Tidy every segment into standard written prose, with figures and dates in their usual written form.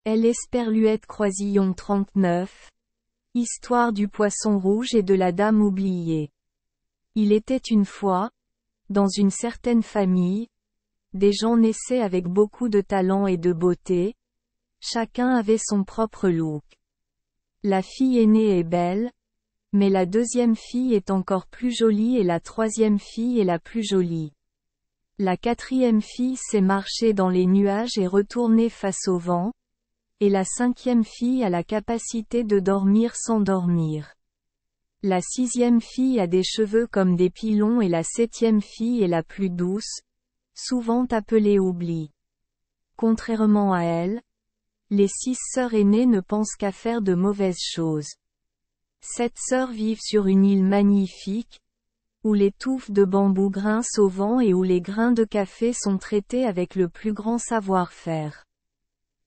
Elle Esperluette Croisillon 39. Histoire du poisson rouge et de la dame oubliée. Il était une fois, dans une certaine famille, des gens naissaient avec beaucoup de talent et de beauté, chacun avait son propre look. La fille aînée est belle, mais la deuxième fille est encore plus jolie et la troisième fille est la plus jolie. La quatrième fille sait marcher dans les nuages et retourner face au vent, et la cinquième fille a la capacité de dormir sans dormir. La sixième fille a des cheveux comme des pilons et la septième fille est la plus douce, souvent appelée Oubli. Contrairement à elle, les 6 sœurs aînées ne pensent qu'à faire de mauvaises choses. 7 sœurs vivent sur une île magnifique, où les touffes de bambou grincent au vent et où les grains de café sont traités avec le plus grand savoir-faire.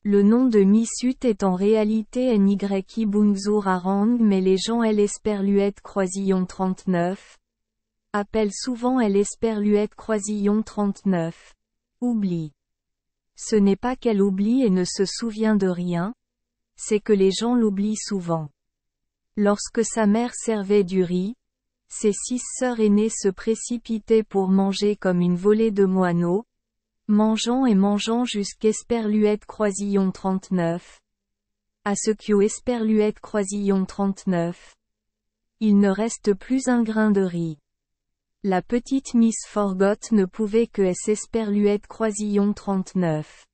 Le nom de Missut est en réalité Nyi Bungzur Arang mais les gens El Esperluette Croisillon 39 appellent souvent El Esperluette Croisillon 39. Oubli. Ce n'est pas qu'elle oublie et ne se souvient de rien, c'est que les gens l'oublient souvent. Lorsque sa mère servait du riz, ses 6 sœurs aînées se précipitaient pour manger comme une volée de moineaux, mangeant et mangeant jusqu'Esperluette Croisillon 39. À ce qu'au Esperluette Croisillon 39, il ne reste plus un grain de riz. La petite Miss Forgot ne pouvait que Esperluette Croisillon 39.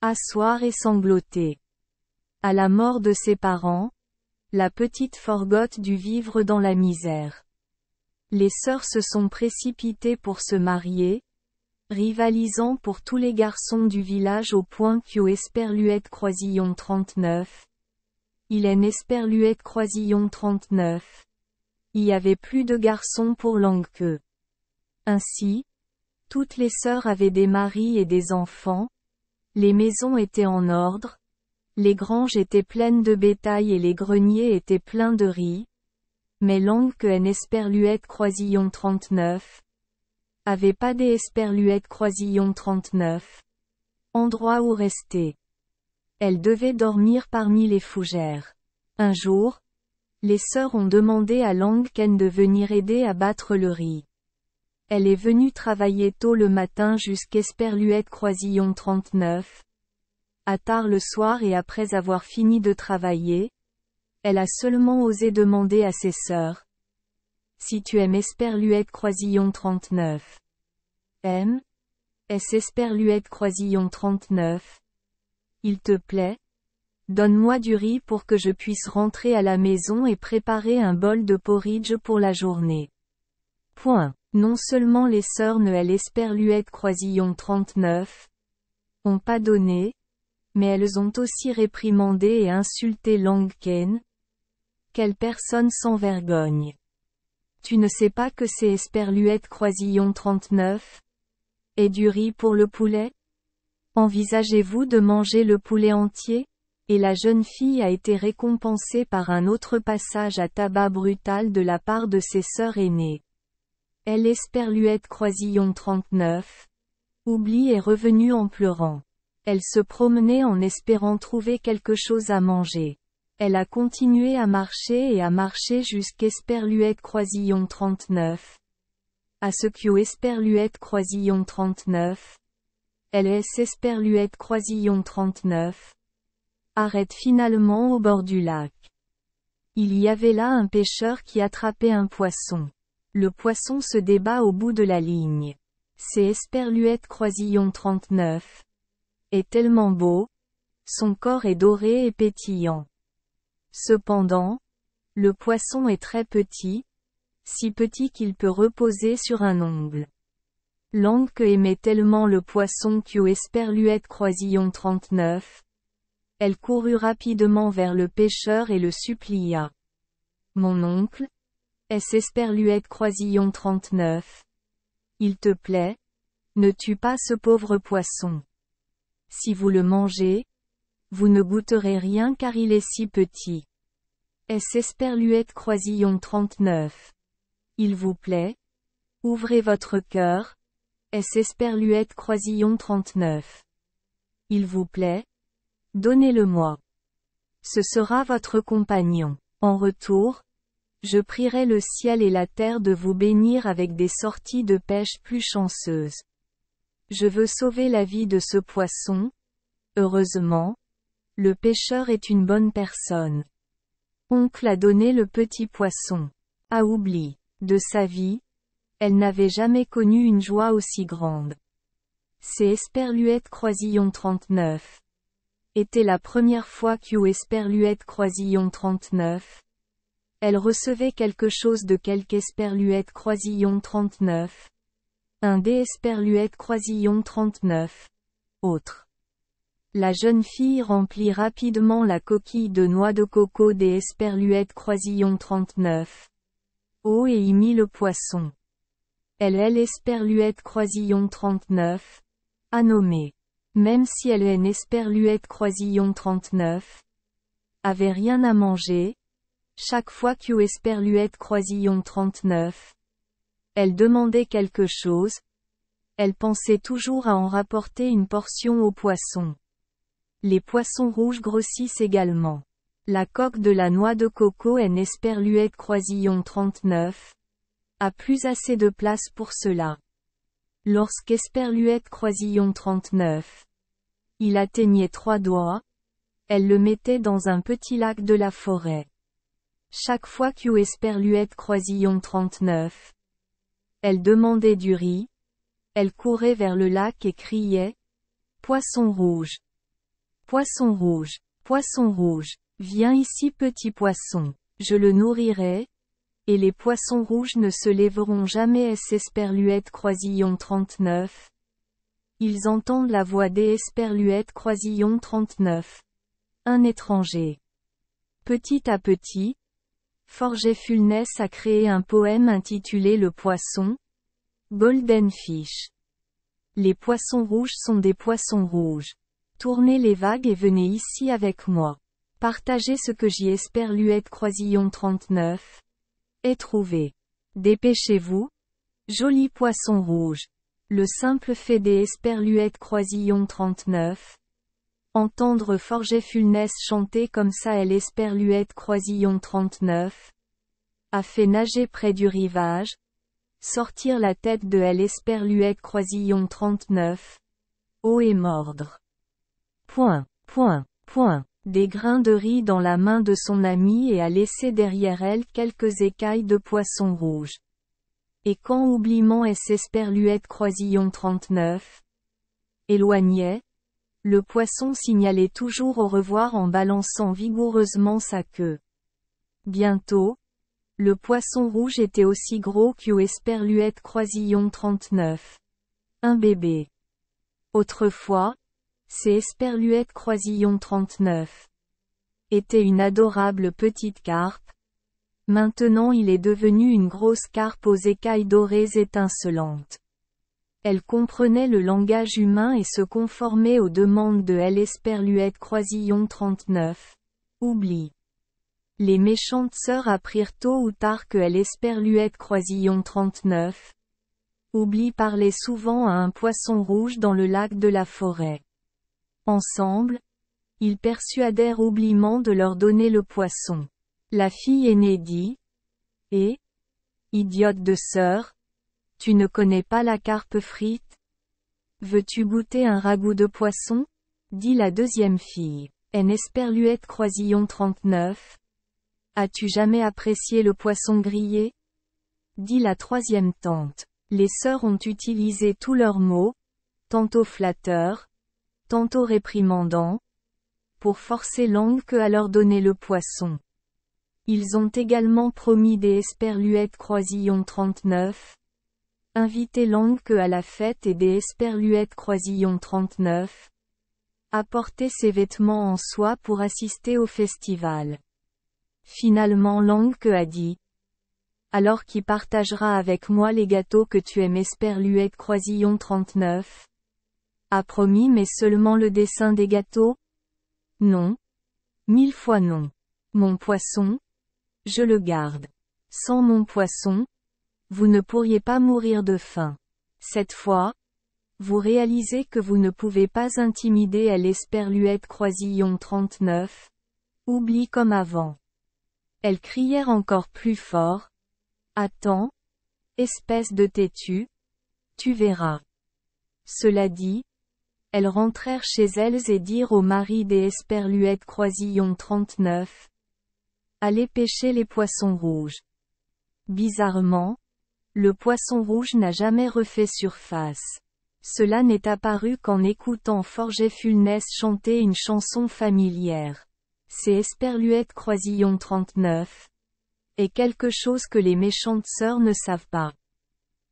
Asseoir et sangloter. À la mort de ses parents, la petite Forgot dut vivre dans la misère. Les sœurs se sont précipitées pour se marier, rivalisant pour tous les garçons du village au point qu'au Esperluette Croisillon 39. Il est Esperluette Croisillon 39. Il y avait plus de garçons pour langue qu'eux. Ainsi, toutes les sœurs avaient des maris et des enfants, les maisons étaient en ordre, les granges étaient pleines de bétail et les greniers étaient pleins de riz, mais langue que Esperluette Croisillon 39 avait pas des Esperluette Croisillon 39. Endroit où rester. Elle devait dormir parmi les fougères. Un jour, les sœurs ont demandé à Langken de venir aider à battre le riz. Elle est venue travailler tôt le matin jusqu'Esperluette Croisillon 39. À tard le soir et après avoir fini de travailler, elle a seulement osé demander à ses sœurs. Si tu aimes Esperluette Croisillon 39. Esperluette Croisillon 39. Il te plaît? Donne-moi du riz pour que je puisse rentrer à la maison et préparer un bol de porridge pour la journée. Point. Non seulement les sœurs ne Esperluette Croisillon 39 ont pas donné, mais elles ont aussi réprimandé et insulté Langken. Quelle personne sans vergogne! Tu ne sais pas que c'est Esperluette Croisillon 39? Et du riz pour le poulet? Envisagez-vous de manger le poulet entier? Et la jeune fille a été récompensée par un autre passage à tabac brutal de la part de ses sœurs aînées. Elle Esperluette Croisillon 39. Oubli est revenue en pleurant. Elle se promenait en espérant trouver quelque chose à manger. Elle a continué à marcher jusqu'Esperluette Croisillon 39. À ce qu'au Esperluette Croisillon 39. Elle Esperluette Croisillon 39. Arrête finalement au bord du lac. Il y avait là un pêcheur qui attrapait un poisson. Le poisson se débat au bout de la ligne. C'est Esperluette Croisillon 39. Est tellement beau. Son corps est doré et pétillant. Cependant, le poisson est très petit, si petit qu'il peut reposer sur un ongle. Langke aimait tellement le poisson qu'au Esperluette Croisillon 39. Elle courut rapidement vers le pêcheur et le supplia. Mon oncle, Esperluette Croisillon 39. Il te plaît? Ne tue pas ce pauvre poisson. Si vous le mangez, vous ne goûterez rien car il est si petit. Esperluette Croisillon 39. Il vous plaît? Ouvrez votre cœur. Esperluette Croisillon 39. Il vous plaît? Donnez-le-moi. Ce sera votre compagnon. En retour, je prierai le ciel et la terre de vous bénir avec des sorties de pêche plus chanceuses. Je veux sauver la vie de ce poisson. Heureusement, le pêcheur est une bonne personne. Oncle a donné le petit poisson. A oubli de sa vie, elle n'avait jamais connu une joie aussi grande. C'est Esperluette Croisillon 39. Était la première fois que Esperluette Croisillon 39. Elle recevait quelque chose de quelque Esperluette Croisillon 39. Un des Esperluette Croisillon 39. Autre. La jeune fille remplit rapidement la coquille de noix de coco des Esperluette Croisillon 39. Oh et y mit le poisson. Elle Esperluette Croisillon 39. A nommé. Même si elle Esperluette Croisillon 39. Avait rien à manger. Chaque fois que Esperluette Croisillon 39. Elle demandait quelque chose. Elle pensait toujours à en rapporter une portion au poisson. Les poissons rouges grossissent également. La coque de la noix de coco Esperluette Croisillon 39. A plus assez de place pour cela. Lorsqu'Esperluette Croisillon 39. Il atteignait 3 doigts. Elle le mettait dans un petit lac de la forêt. Chaque fois que Esperluette Croisillon 39. Elle demandait du riz. Elle courait vers le lac et criait. Poisson rouge. Poisson rouge. Poisson rouge. Viens ici petit poisson. Je le nourrirai. Et les poissons rouges ne se lèveront jamais. Esperluette Croisillon 39. Ils entendent la voix d'Esperluette Croisillon 39. Un étranger. Petit à petit, Forget-Fulness a créé un poème intitulé Le poisson. Golden Fish. Les poissons rouges sont des poissons rouges. Tournez les vagues et venez ici avec moi. Partagez ce que j'y Esperluette Croisillon 39. Et trouvez. Dépêchez-vous. Joli poisson rouge. Le simple fait des Esperluette Croisillon 39. Entendre Forget-Fulness chanter comme ça Esperluette Croisillon 39. A fait nager près du rivage. Sortir la tête de Esperluette Croisillon 39. Oh et mordre. Point. Des grains de riz dans la main de son amie et a laissé derrière elle quelques écailles de poisson rouge. Et quand oubliement Esperluette Croisillon 39 éloignait, le poisson signalait toujours au revoir en balançant vigoureusement sa queue. Bientôt, le poisson rouge était aussi gros que Esperluette Croisillon 39. Un bébé. Autrefois, c'est Esperluette Croisillon 39. Était une adorable petite carpe. Maintenant il est devenu une grosse carpe aux écailles dorées étincelantes. Elle comprenait le langage humain et se conformait aux demandes de Esperluette Croisillon 39. Oublie. Les méchantes sœurs apprirent tôt ou tard que Esperluette Croisillon 39. Oublie parlait souvent à un poisson rouge dans le lac de la forêt. Ensemble, ils persuadèrent oubliement de leur donner le poisson. La fille aînée dit. Et, idiote de sœur, tu ne connais pas la carpe frite? Veux-tu goûter un ragoût de poisson? Dit la deuxième fille. Esperluette Croisillon 39. As-tu jamais apprécié le poisson grillé? Dit la troisième tante. Les sœurs ont utilisé tous leurs mots, tantôt flatteurs, tantôt réprimandants, pour forcer l'oncle à leur donner le poisson. Ils ont également promis des Esperluette Croisillon 39. Inviter l'oncle à la fête et des Esperluette Croisillon 39. Apporter ses vêtements en soie pour assister au festival. Finalement l'oncle a dit. Alors qui partagera avec moi les gâteaux que tu aimes Esperluette Croisillon 39? A promis mais seulement le dessin des gâteaux? Non. 1000 fois non. Mon poisson? Je le garde. Sans mon poisson, vous ne pourriez pas mourir de faim. Cette fois, Vous réalisez que vous ne pouvez pas intimider l'esperluette croisillon 39. Oublie comme avant. Elles crièrent encore plus fort. Attends, espèce de têtu. Tu verras. Cela dit, elles rentrèrent chez elles et dirent au mari des esperluettes croisillon 39. Allez pêcher les poissons rouges. Bizarrement, le poisson rouge n'a jamais refait surface. Cela n'est apparu qu'en écoutant Forgetfulness chanter une chanson familière. C'est esperluette croisillon 39. Et quelque chose que les méchantes sœurs ne savent pas.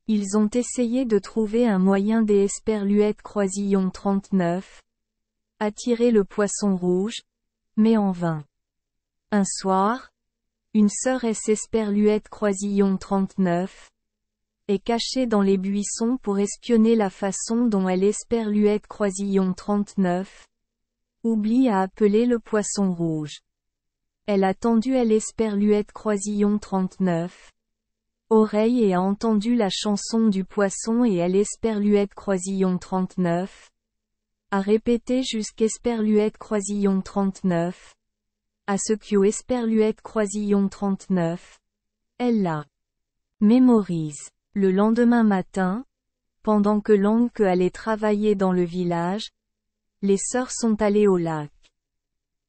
Ils ont essayé de trouver un moyen des esperluettes croisillon 39. Attirer le poisson rouge, mais en vain. Un soir, une sœur esperluette croisillon 39 est cachée dans les buissons pour espionner la façon dont esperluette croisillon 39 oublie à appeler le poisson rouge. Elle a tendu esperluette croisillon 39 oreille et a entendu la chanson du poisson et esperluette croisillon 39 a répété jusqu'esperluette croisillon 39 à ce que esperluette croisillon 39 elle la mémorise. Le lendemain matin, pendant que l'oncle allait travailler dans le village, les sœurs sont allées au lac.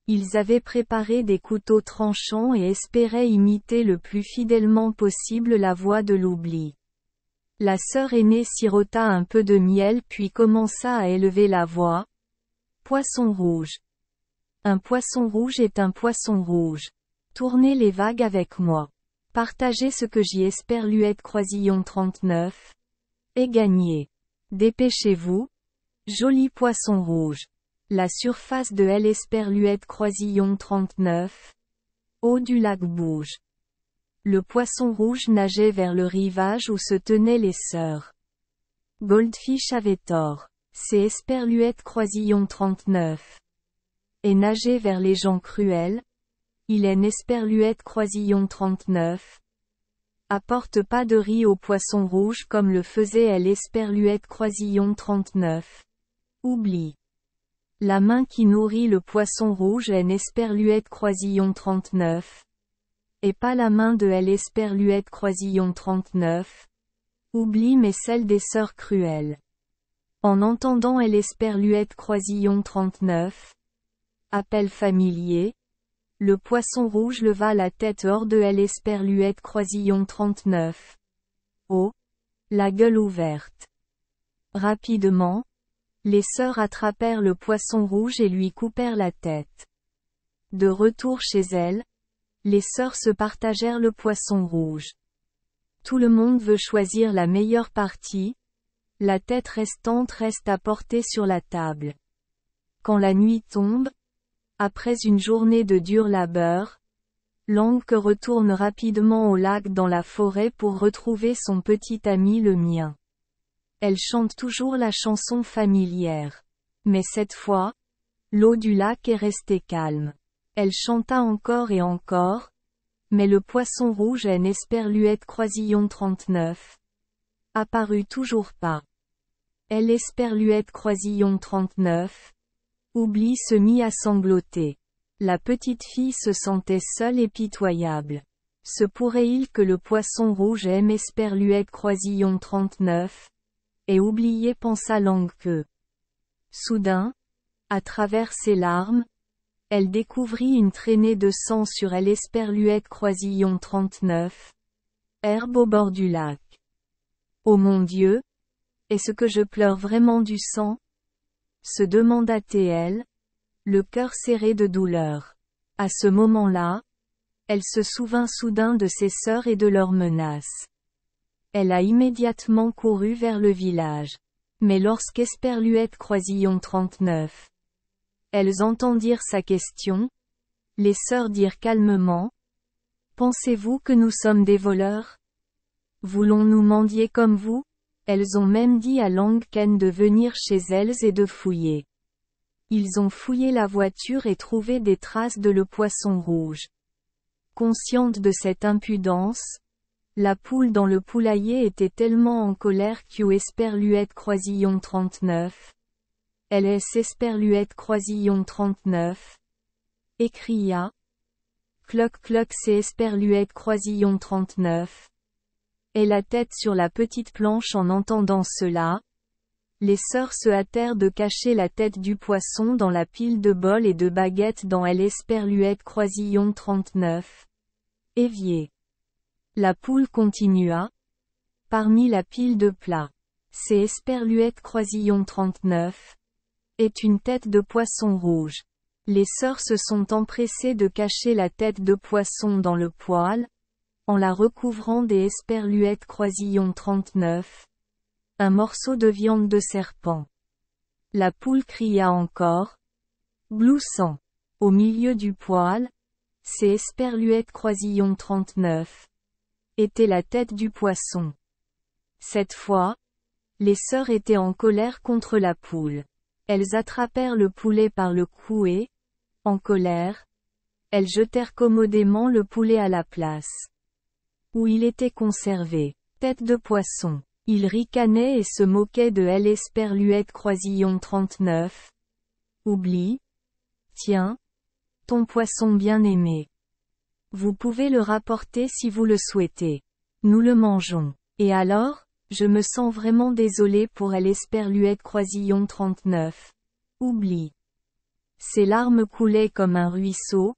Ils avaient préparé des couteaux tranchants et espéraient imiter le plus fidèlement possible la voix de l'oubli. La sœur aînée sirota un peu de miel puis commença à élever la voix. Poisson rouge. Un poisson rouge est un poisson rouge. Tournez les vagues avec moi. Partagez ce que j'y esperluette croisillon 39. Et gagnez. Dépêchez-vous. Joli poisson rouge. La surface de esperluette croisillon 39. Eau du lac bouge. Le poisson rouge nageait vers le rivage où se tenaient les sœurs. Goldfish avait tort. C'est esperluette croisillon 39. Et nageait vers les gens cruels. Il est esperluette croisillon 39. Apporte pas de riz au poisson rouge comme le faisait esperluette croisillon 39. Oublie. La main qui nourrit le poisson rouge est esperluette croisillon 39. Et pas la main de esperluette croisillon 39. Oublie mais celle des sœurs cruelles. En entendant esperluette croisillon 39. Appel familier. Le poisson rouge leva la tête hors de esperluette croisillon 39. Oh! La gueule ouverte. Rapidement, les sœurs attrapèrent le poisson rouge et lui coupèrent la tête. De retour chez elles, les sœurs se partagèrent le poisson rouge. Tout le monde veut choisir la meilleure partie, la tête restante reste à porter sur la table. Quand la nuit tombe, après une journée de dur labeur, l'oncle retourne rapidement au lac dans la forêt pour retrouver son petit ami le mien. Elle chante toujours la chanson familière. Mais cette fois, l'eau du lac est restée calme. Elle chanta encore et encore, mais le poisson rouge esperluette croisillon 39 apparut toujours pas. Esperluette croisillon 39 Oubli se mit à sangloter. La petite fille se sentait seule et pitoyable. Se pourrait-il que le poisson rouge aime esperluette croisillon 39 et oublié pensa l'oncle. Soudain, à travers ses larmes, elle découvrit une traînée de sang sur esperluette croisillon 39. Herbe au bord du lac. Oh mon Dieu! Est-ce que je pleure vraiment du sang? Se demanda-t-elle, le cœur serré de douleur. À ce moment-là, elle se souvint soudain de ses sœurs et de leurs menaces. Elle a immédiatement couru vers le village. Mais lorsqu'esperluette croisillon 39. Elles entendirent sa question. Les sœurs dirent calmement. Pensez-vous que nous sommes des voleurs? Voulons-nous mendier comme vous? Elles ont même dit à Langken de venir chez elles et de fouiller. Ils ont fouillé la voiture et trouvé des traces de le poisson rouge. Consciente de cette impudence, La poule dans le poulailler était tellement en colère qu'U esperluette croisillon 39. LS esperluette croisillon 39. Et cria. Cloc cloc c'est esperluette croisillon 39. Et la tête sur la petite planche en entendant cela. Les sœurs se hâtèrent de cacher la tête du poisson dans la pile de bols et de baguettes dans l'esperluette croisillon 39. Évier. La poule continua. Parmi la pile de plats. C'est esperluette croisillon 39. Est une tête de poisson rouge. Les sœurs se sont empressées de cacher la tête de poisson dans le poêle, en la recouvrant des esperluettes croisillon 39. Un morceau de viande de serpent. La poule cria encore. Gloussant. Au milieu du poêle, c'est esperluette croisillon 39. Était la tête du poisson. Cette fois, les sœurs étaient en colère contre la poule. Elles attrapèrent le poulet par le cou et, en colère, elles jetèrent commodément le poulet à la place où il était conservé. Tête de poisson. Il ricanait et se moquait de l'esperluette croisillon 39. Oublie. Tiens. Ton poisson bien-aimé. Vous pouvez le rapporter si vous le souhaitez. Nous le mangeons. Et alors, je me sens vraiment désolé pour l'esperluette croisillon 39. Oublie. Ses larmes coulaient comme un ruisseau.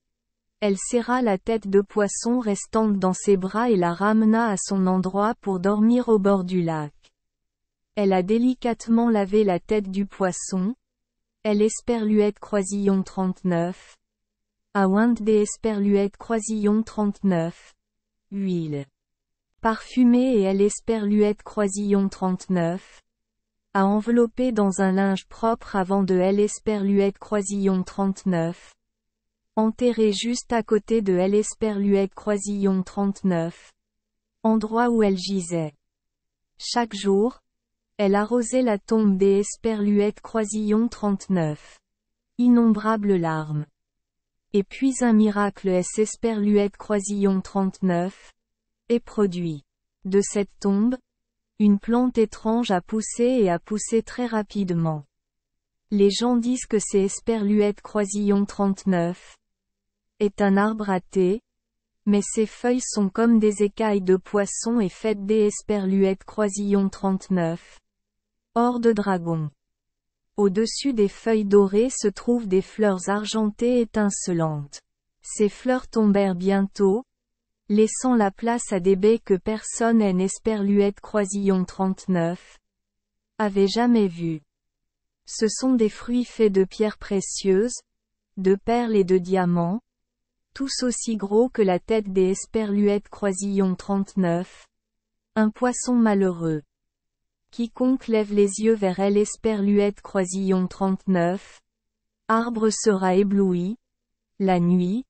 Elle serra la tête de poisson restante dans ses bras et la ramena à son endroit pour dormir au bord du lac. Elle a délicatement lavé la tête du poisson. L'esperluette croisillon 39. A ointe des esperluettes croisillon 39. Huile. Parfumée et l'esperluette croisillon 39. A enveloppé dans un linge propre avant de l'esperluette croisillon 39. Enterrée juste à côté de l'esperluette croisillon 39. Endroit où elle gisait. Chaque jour, elle arrosait la tombe des esperluettes croisillon 39. Innombrables larmes. Et puis un miracle esperluette croisillon 39. Est produit. De cette tombe, une plante étrange a poussé et a poussé très rapidement. Les gens disent que c'est esperluette croisillon 39. Est un arbre à thé, mais ses feuilles sont comme des écailles de poisson et faites des esperluettes croisillon 39. Or de dragon. Au-dessus des feuilles dorées se trouvent des fleurs argentées étincelantes. Ces fleurs tombèrent bientôt, laissant la place à des baies que personne en esperluette croisillon 39 avait jamais vues. Ce sont des fruits faits de pierres précieuses, de perles et de diamants, tous aussi gros que la tête des esperluettes croisillon 39. Un poisson malheureux. Quiconque lève les yeux vers l'esperluette croisillon 39. Arbre sera ébloui. La nuit.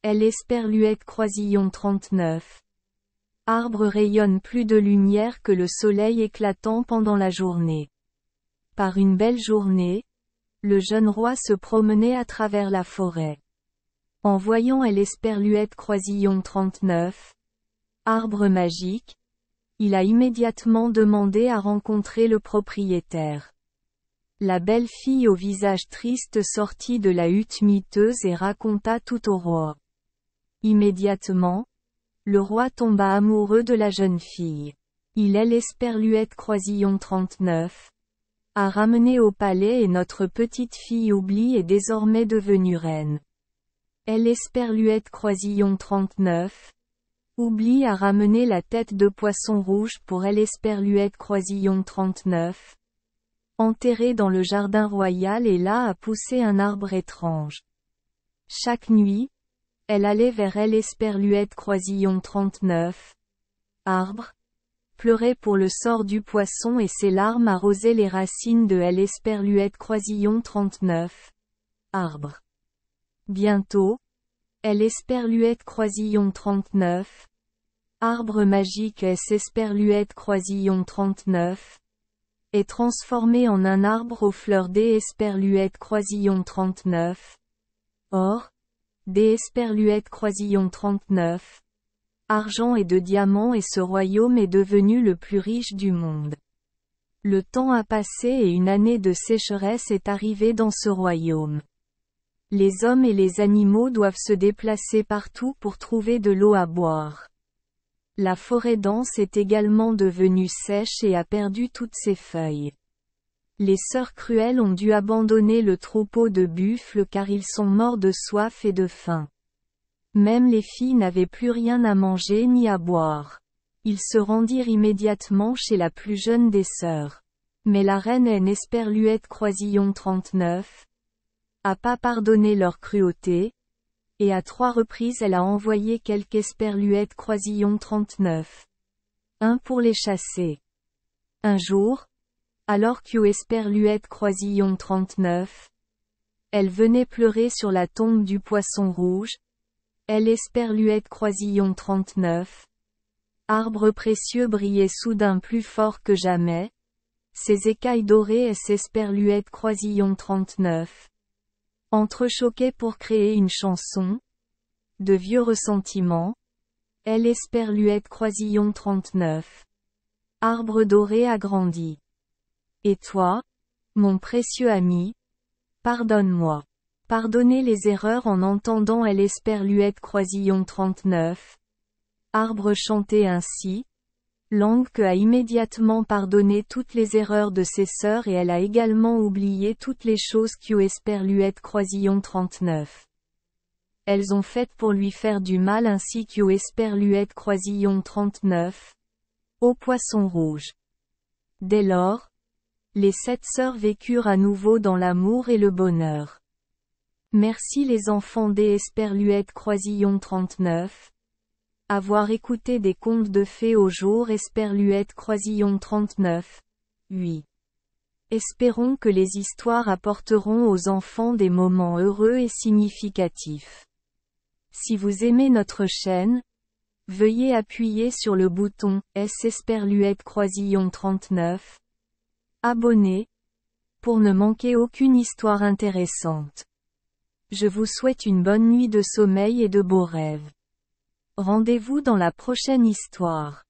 L'esperluette croisillon 39. Arbre rayonne plus de lumière que le soleil éclatant pendant la journée. Par une belle journée, le jeune roi se promenait à travers la forêt. En voyant l'esperluette croisillon 39, arbre magique, il a immédiatement demandé à rencontrer le propriétaire. La belle fille au visage triste sortit de la hutte miteuse et raconta tout au roi. Immédiatement, le roi tomba amoureux de la jeune fille. Il l'esperluette croisillon 39. A ramené au palais et notre petite fille Oublie est désormais devenue reine. L'esperluette croisillon 39. Oublie a ramené la tête de poisson rouge pour l'esperluette croisillon 39. Enterrée dans le jardin royal et là a poussé un arbre étrange. Chaque nuit, elle allait vers l'esperluette croisillon 39. Arbre. Pleurait pour le sort du poisson et ses larmes arrosaient les racines de l'esperluette croisillon 39. Arbre. Bientôt, l'esperluette croisillon 39. Arbre magique esperluette croisillon 39. Est transformé en un arbre aux fleurs d'esperluette croisillon 39. Or, d'esperluette croisillon 39. argent et de diamants et ce royaume est devenu le plus riche du monde. Le temps a passé et une année de sécheresse est arrivée dans ce royaume. Les hommes et les animaux doivent se déplacer partout pour trouver de l'eau à boire. La forêt dense est également devenue sèche et a perdu toutes ses feuilles. Les sœurs cruelles ont dû abandonner le troupeau de buffles car ils sont morts de soif et de faim. Même les filles n'avaient plus rien à manger ni à boire. Ils se rendirent immédiatement chez la plus jeune des sœurs. Mais la reine Esperluette Croisillon 39 a pas pardonné leur cruauté, et à 3 reprises elle a envoyé quelques Esperluettes Croisillon 39. Un pour les chasser. Un jour, alors que Esperluette Croisillon 39, elle venait pleurer sur la tombe du poisson rouge, elle Esperluette Croisillon 39. Arbre précieux brillait soudain plus fort que jamais, ses écailles dorées Esperluette Croisillon 39. Entrechoquaient pour créer une chanson. De vieux ressentiments. Elle Esperluette Croisillon 39. Arbre doré agrandi. Et toi, mon précieux ami, pardonne-moi. Pardonnez les erreurs en entendant elle Esperluette Croisillon 39. Arbre chantait ainsi. Langue que a immédiatement pardonné toutes les erreurs de ses sœurs et elle a également oublié toutes les choses que Esperluette Croisillon 39. Elles ont faites pour lui faire du mal ainsi que Esperluette Croisillon 39. Au poisson rouge. Dès lors, les 7 sœurs vécurent à nouveau dans l'amour et le bonheur. Merci les enfants d'Esperluette Croisillon 39. Avoir écouté des contes de fées au jour Esperluette Croisillon 39. Oui. Espérons que les histoires apporteront aux enfants des moments heureux et significatifs. Si vous aimez notre chaîne, veuillez appuyer sur le bouton Esperluette Croisillon 39. Abonner, pour ne manquer aucune histoire intéressante. Je vous souhaite une bonne nuit de sommeil et de beaux rêves. Rendez-vous dans la prochaine histoire.